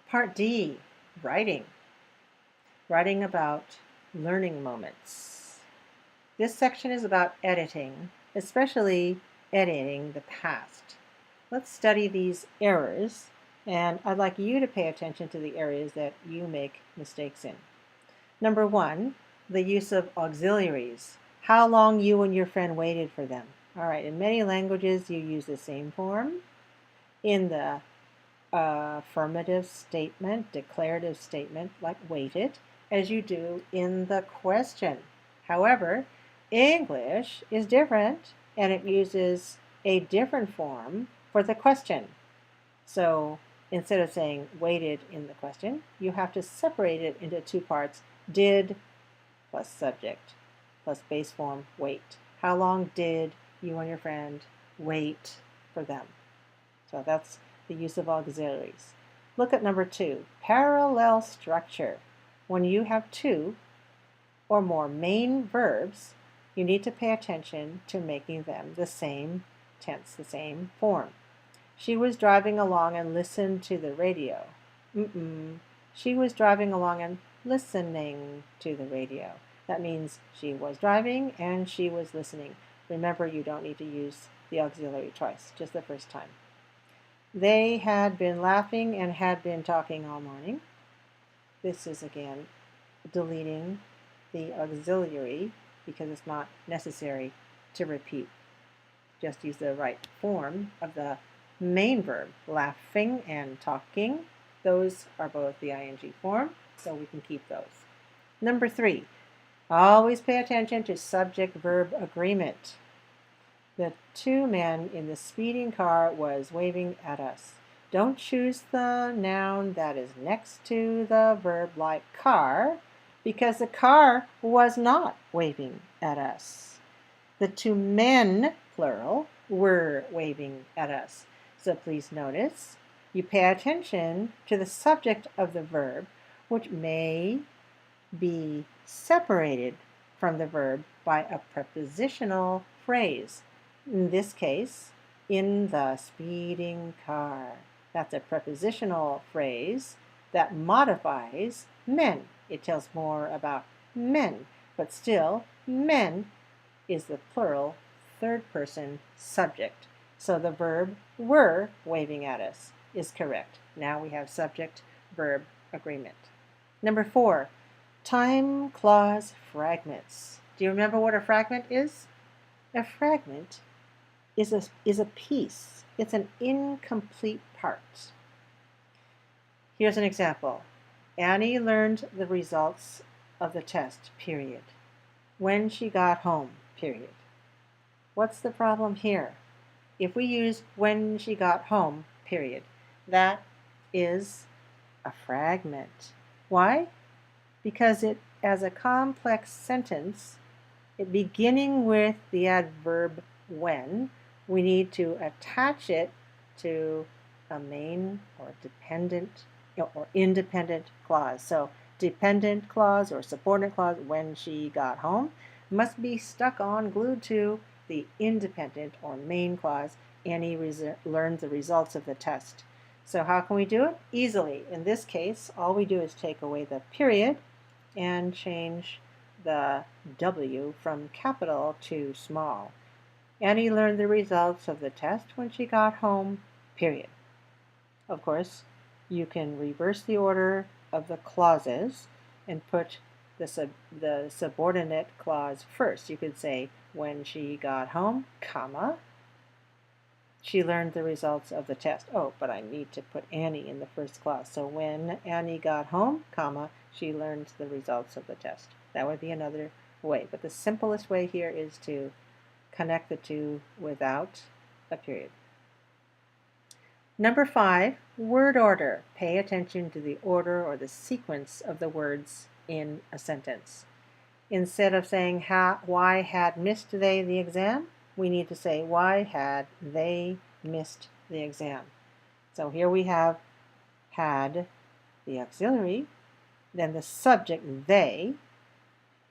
Part D, writing. Writing about learning moments. This section is about editing, especially editing the past. Let's study these errors, and I'd like you to pay attention to the areas that you make mistakes in. Number one, the use of auxiliaries. How long you and your friend waited for them. All right, in many languages you use the same form. In the affirmative statement, declarative statement, like waited, as you do in the question. However, English is different and it uses a different form for the question. So instead of saying waited in the question, you have to separate it into two parts. Did plus subject plus base form wait. How long did you and your friend wait for them? So that's the use of auxiliaries. Look at number two, parallel structure. When you have two or more main verbs, you need to pay attention to making them the same tense, the same form. She was driving along and listened to the radio. She was driving along and listening to the radio. That means she was driving and she was listening. Remember, you don't need to use the auxiliary twice, just the first time. They had been laughing and had been talking all morning. This is again deleting the auxiliary because it's not necessary to repeat. Just use the right form of the main verb, laughing and talking. Those are both the ing form, so we can keep those. Number three, always pay attention to subject-verb agreement. The two men in the speeding car was waving at us. Don't choose the noun that is next to the verb like car, because the car was not waving at us. The two men, plural, were waving at us. So please notice, you pay attention to the subject of the verb, which may be separated from the verb by a prepositional phrase. In this case, in the speeding car. That's a prepositional phrase that modifies men. It tells more about men, but still, men is the plural third person subject. So the verb were waving at us is correct. Now we have subject-verb agreement. Number four, time clause fragments. Do you remember what a fragment is? A fragment is a piece. It's an incomplete part. Here's an example. Annie learned the results of the test, period. When she got home, period. What's the problem here? If we use when she got home, period, that is a fragment. Why? Because it, as a complex sentence, it beginning with the adverb when, we need to attach it to a main or dependent or independent clause. So dependent clause or subordinate clause, when she got home, must be stuck on, glued to the independent or main clause. Annie learned the results of the test. So how can we do it? Easily. In this case, all we do is take away the period and change the W from capital to small. Annie learned the results of the test when she got home, period. Of course, you can reverse the order of the clauses and put the subordinate clause first. You could say, when she got home, comma, she learned the results of the test. Oh, but I need to put Annie in the first clause. So when Annie got home, comma, she learned the results of the test. That would be another way. But the simplest way here is to connect the two without a period. Number five, word order. Pay attention to the order or the sequence of the words in a sentence. Instead of saying, why had missed they the exam, we need to say, why had they missed the exam? So here we have had, the auxiliary, then the subject, they,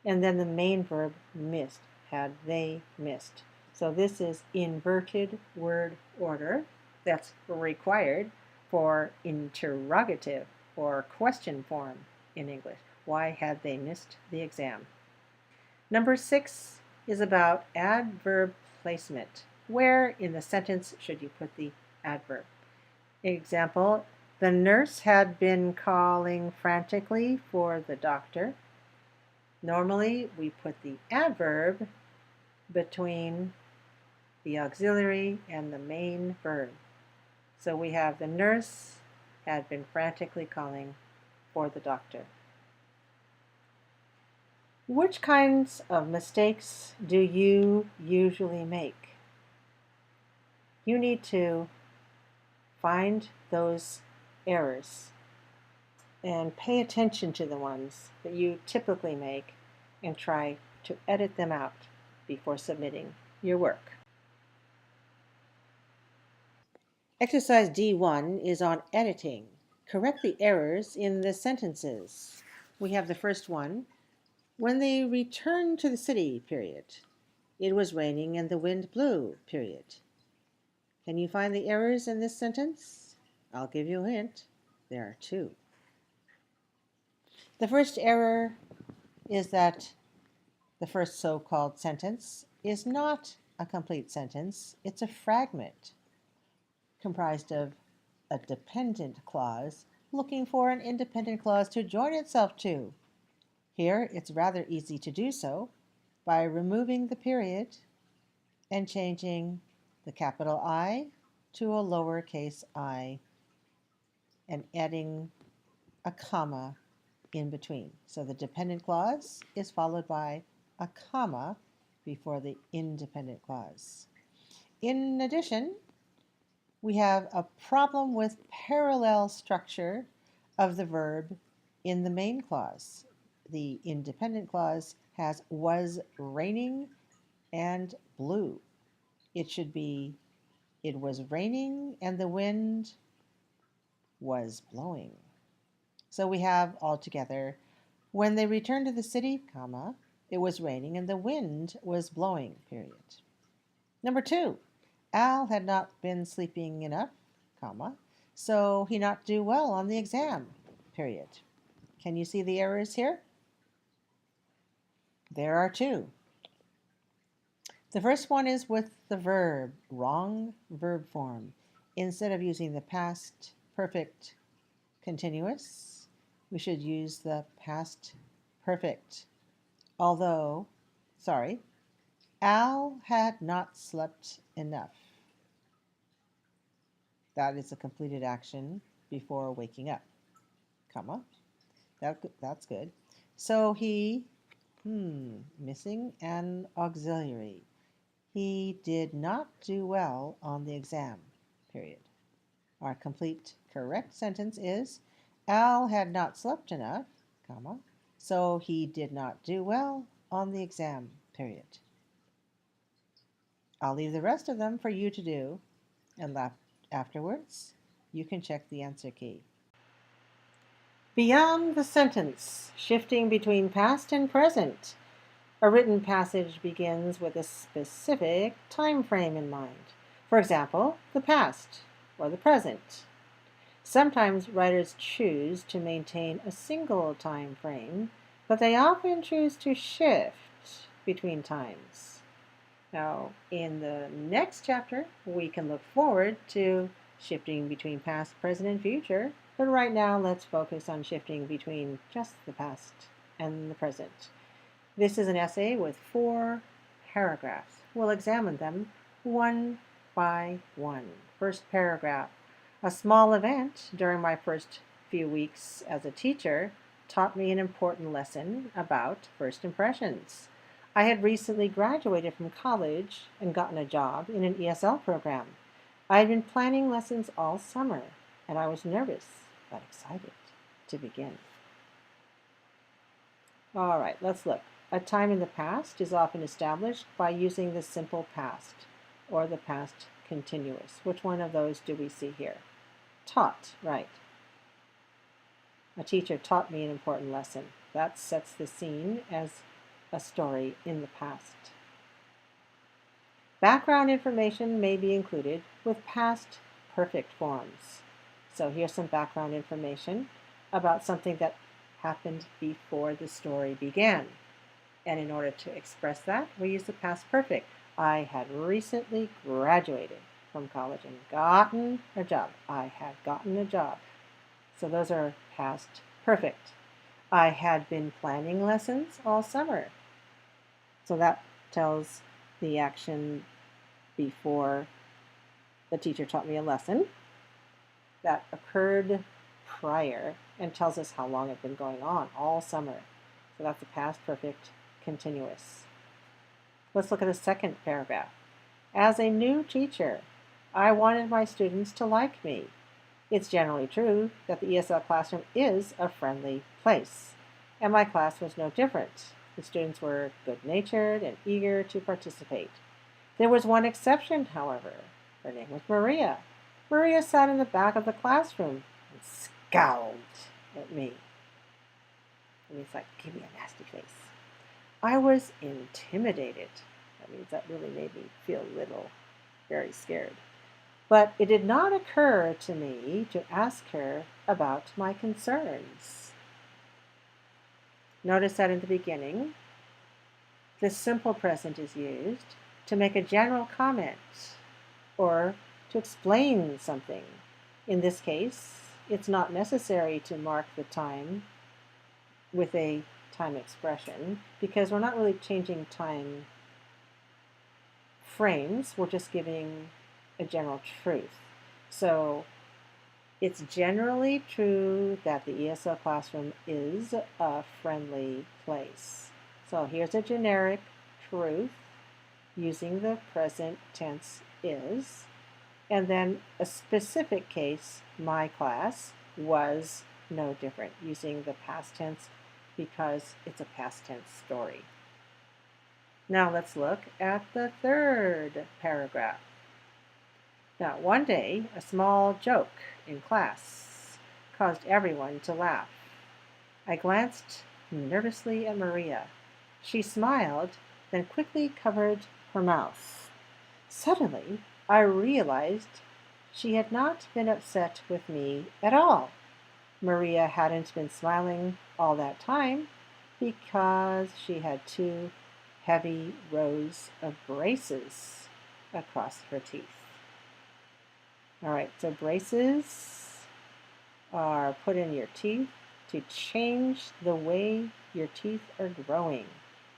and then the main verb, missed. Had they missed. So this is inverted word order that's required for interrogative or question form in English. Why had they missed the exam? Number 6 is about adverb placement. Where in the sentence should you put the adverb? Example, the nurse had been calling frantically for the doctor. Normally, we put the adverb between the auxiliary and the main verb. So we have the nurse had been frantically calling for the doctor. Which kinds of mistakes do you usually make? You need to find those errors and pay attention to the ones that you typically make and try to edit them out before submitting your work. Exercise D1 is on editing. Correct the errors in the sentences. We have the first one. When they returned to the city, period. It was raining and the wind blew, period. Can you find the errors in this sentence? I'll give you a hint. There are 2. The first error is that the first so-called sentence is not a complete sentence. It's a fragment comprised of a dependent clause looking for an independent clause to join itself to. Here, it's rather easy to do so by removing the period and changing the capital I to a lowercase I and adding a comma in between. So the dependent clause is followed by a comma before the independent clause. In addition, we have a problem with parallel structure of the verb in the main clause. The independent clause has was raining and blew. It should be it was raining and the wind was blowing. So we have altogether, when they returned to the city, comma, it was raining and the wind was blowing, period. Number 2, Al had not been sleeping enough, comma, so he not do well on the exam, period. Can you see the errors here? There are 2. The first one is with the verb, wrong verb form. Instead of using the past perfect continuous, we should use the past perfect. Al had not slept enough. That is a completed action before waking up, comma. That's good. So he, missing an auxiliary. He did not do well on the exam, period. Our complete correct sentence is, Al had not slept enough, comma, so he did not do well on the exam, period. I'll leave the rest of them for you to do, and afterwards, you can check the answer key. Beyond the sentence, shifting between past and present. A written passage begins with a specific time frame in mind. For example, the past or the present. Sometimes writers choose to maintain a single time frame, but they often choose to shift between times. Now, in the next chapter, we can look forward to shifting between past, present, and future, but right now let's focus on shifting between just the past and the present. This is an essay with 4 paragraphs. We'll examine them one by one. First paragraph. A small event during my first few weeks as a teacher taught me an important lesson about first impressions. I had recently graduated from college and gotten a job in an ESL program. I had been planning lessons all summer, and I was nervous but excited to begin. All right, let's look. A time in the past is often established by using the simple past or the past continuous. Which one of those do we see here? Taught, right. A teacher taught me an important lesson. That sets the scene as a story in the past. Background information may be included with past perfect forms. So here's some background information. about something that happened before the story began. And in order to express that, we use the past perfect. I had recently graduated from college and gotten a job. I had gotten a job. So those are past perfect. I had been planning lessons all summer. So that tells the action before the teacher taught me a lesson that occurred prior and tells us how long it had been going on all summer. So that's the past perfect continuous. Let's look at the second paragraph. As a new teacher, I wanted my students to like me. It's generally true that the ESL classroom is a friendly place, and my class was no different. The students were good-natured and eager to participate. There was one exception, however. Her name was Maria. Maria sat in the back of the classroom and scowled at me. It means like, give me a nasty face. I was intimidated. That means that really made me feel very scared. But it did not occur to me to ask her about my concerns. Notice that in the beginning, the simple present is used to make a general comment or to explain something. In this case, it's not necessary to mark the time with a time expression because we're not really changing time frames, we're just giving a general truth. So it's generally true that the ESL classroom is a friendly place. So here's a generic truth using the present tense is, and then a specific case, my class was no different, using the past tense because it's a past tense story. Now let's look at the third paragraph. Now, one day, a small joke in class caused everyone to laugh. I glanced nervously at Maria. She smiled, then quickly covered her mouth. Suddenly, I realized she had not been upset with me at all. Maria hadn't been smiling all that time because she had 2 heavy rows of braces across her teeth. All right, so braces are put in your teeth to change the way your teeth are growing,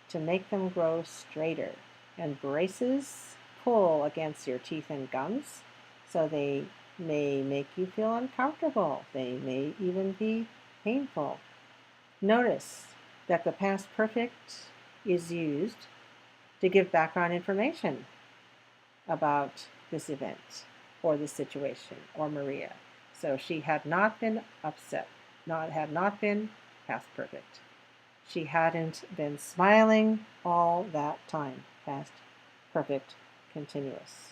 to make them grow straighter. And braces pull against your teeth and gums, so they may make you feel uncomfortable. They may even be painful. Notice that the past perfect is used to give background information about this event or the situation or Maria. So she had not been upset, had not been past perfect. She hadn't been smiling all that time, past perfect continuous.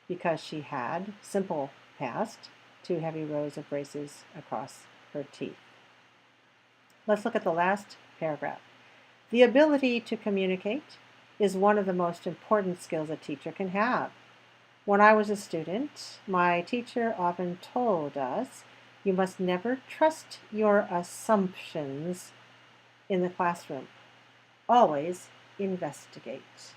Because she had, simple past, 2 heavy rows of braces across her teeth. Let's look at the last paragraph. The ability to communicate is one of the most important skills a teacher can have. When I was a student, my teacher often told us, you must never trust your assumptions in the classroom. Always investigate.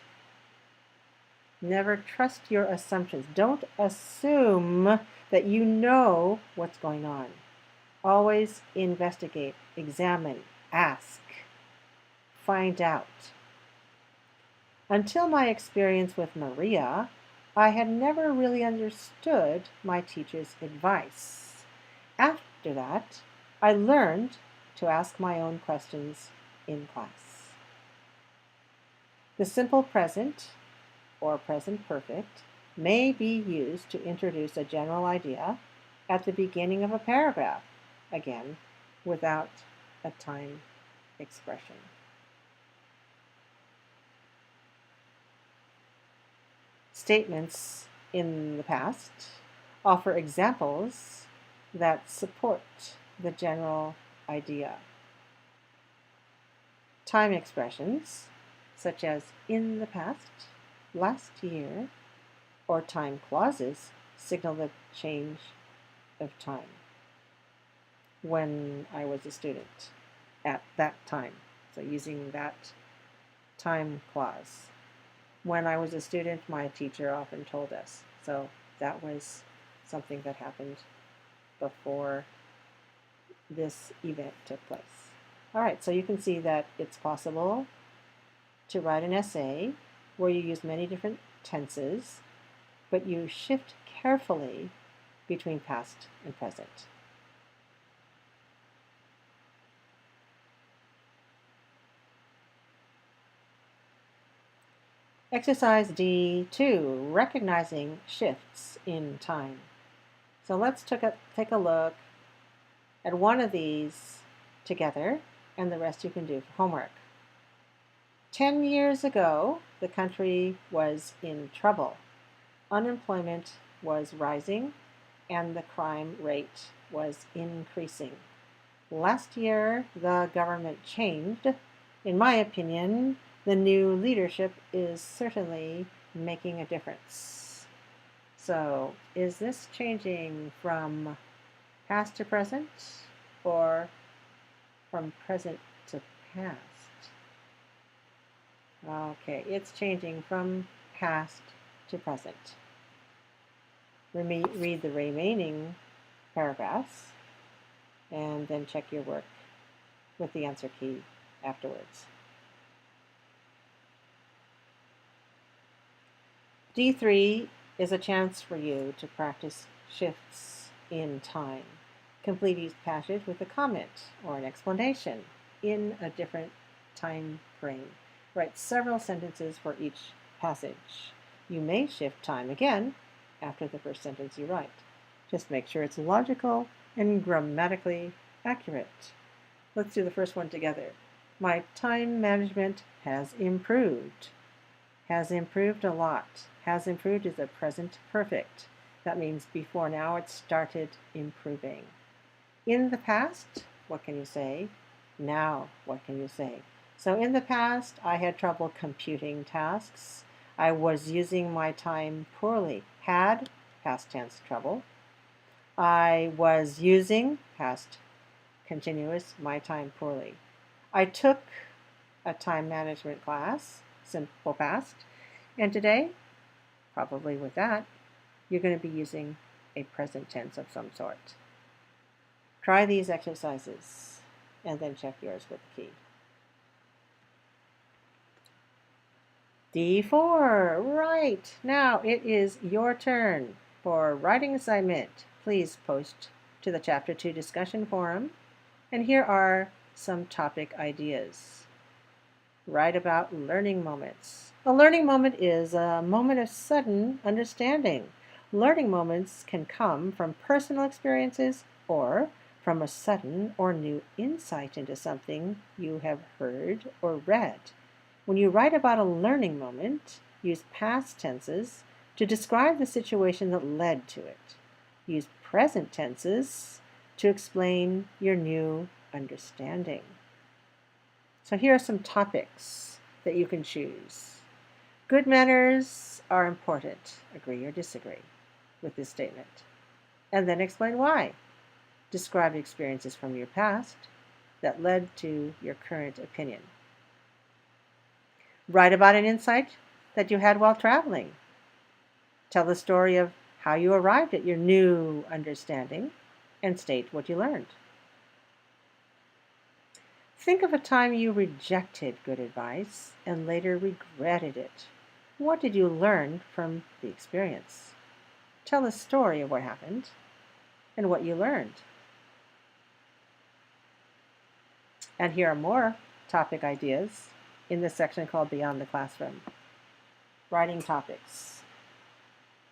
Never trust your assumptions. Don't assume that you know what's going on. Always investigate, examine, ask, find out. Until my experience with Maria, I had never really understood my teacher's advice. After that, I learned to ask my own questions in class. The simple present, or present perfect, may be used to introduce a general idea at the beginning of a paragraph, again, without a time expression. Statements in the past offer examples that support the general idea. Time expressions, such as in the past, last year, or time clauses, signal the change of time. when I was a student at that time. So using that time clause. When I was a student, my teacher often told us. So that was something that happened before this event took place. All right, so you can see that it's possible to write an essay where you use many different tenses, but you shift carefully between past and present. Exercise D2, recognizing shifts in time. So let's take a look at one of these together, and the rest you can do for homework. 10 years ago, the country was in trouble. Unemployment was rising, and the crime rate was increasing. Last year, the government changed. In my opinion, the new leadership is certainly making a difference. So, is this changing from past to present or from present to past? Okay, it's changing from past to present. Read the remaining paragraphs and then check your work with the answer key afterwards. D3 is a chance for you to practice shifts in time. Complete each passage with a comment or an explanation in a different time frame. Write several sentences for each passage. You may shift time again after the first sentence you write. Just make sure it's logical and grammatically accurate. Let's do the first one together. My time management has improved. Has improved a lot. Has improved is a present perfect. That means before now it started improving. In the past, what can you say? Now, what can you say? So in the past, I had trouble computing tasks. I was using my time poorly. Had, past tense trouble. I was using, past continuous, my time poorly. I took a time management class, simple past, and today, probably with that, you're going to be using a present tense of some sort. Try these exercises and then check yours with the key. D4, right. Now it is your turn for writing assignment. Please post to the Chapter 2 discussion forum. And here are some topic ideas. Write about learning moments. A learning moment is a moment of sudden understanding. Learning moments can come from personal experiences or from a sudden or new insight into something you have heard or read. When you write about a learning moment, use past tenses to describe the situation that led to it. Use present tenses to explain your new understanding. So here are some topics that you can choose. Good manners are important. Agree or disagree with this statement. And then explain why. Describe experiences from your past that led to your current opinion. Write about an insight that you had while traveling. Tell the story of how you arrived at your new understanding and state what you learned. Think of a time you rejected good advice and later regretted it. What did you learn from the experience? Tell a story of what happened and what you learned. And here are more topic ideas in this section called Beyond the Classroom. Writing topics.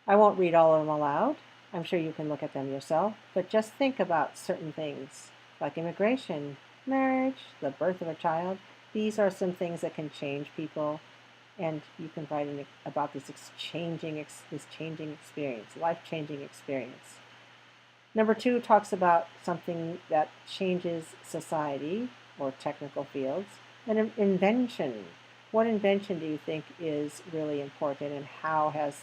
I won't read all of them aloud. I'm sure you can look at them yourself, but just think about certain things like immigration, marriage, the birth of a child. These are some things that can change people, and you can write about this changing experience, life-changing experience. Number 2 talks about something that changes society or technical fields. An invention. What invention do you think is really important, and how has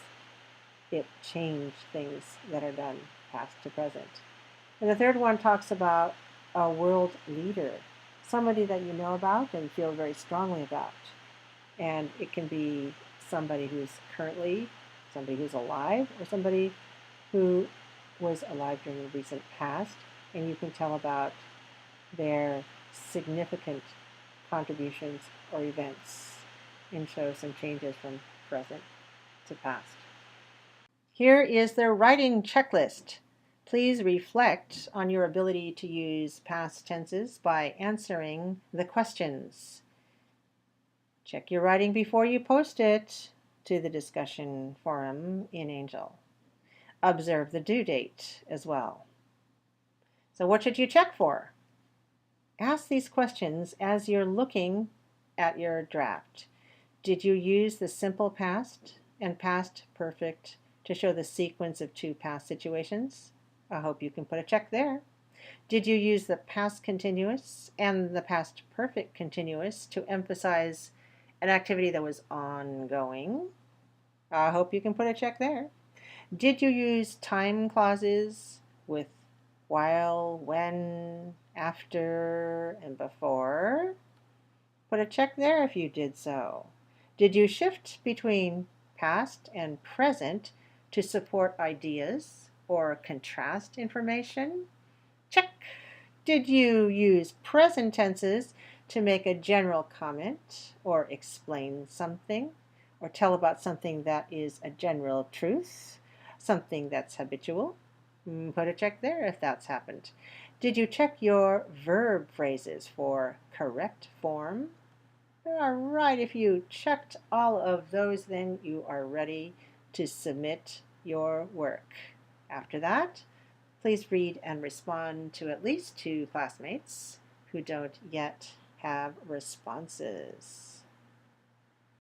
it changed things that are done past to present? And the third one talks about a world leader, somebody that you know about and feel very strongly about. And it can be somebody who's currently, somebody who's alive, or somebody who was alive during the recent past, and you can tell about their significant contributions or events and show some changes from present to past. Here is the writing checklist. Please reflect on your ability to use past tenses by answering the questions. Check your writing before you post it to the discussion forum in Angel. Observe the due date as well. So what should you check for? Ask these questions as you're looking at your draft. Did you use the simple past and past perfect to show the sequence of two past situations? I hope you can put a check there. Did you use the past continuous and the past perfect continuous to emphasize an activity that was ongoing? I hope you can put a check there. Did you use time clauses with while, when, after, and before? Put a check there if you did so. Did you shift between past and present to support ideas or contrast information? Check. Did you use present tenses to make a general comment or explain something or tell about something that is a general truth, something that's habitual? Put a check there if that's happened. Did you check your verb phrases for correct form? All right, if you checked all of those, then you are ready to submit your work. After that, please read and respond to at least 2 classmates who don't yet have responses.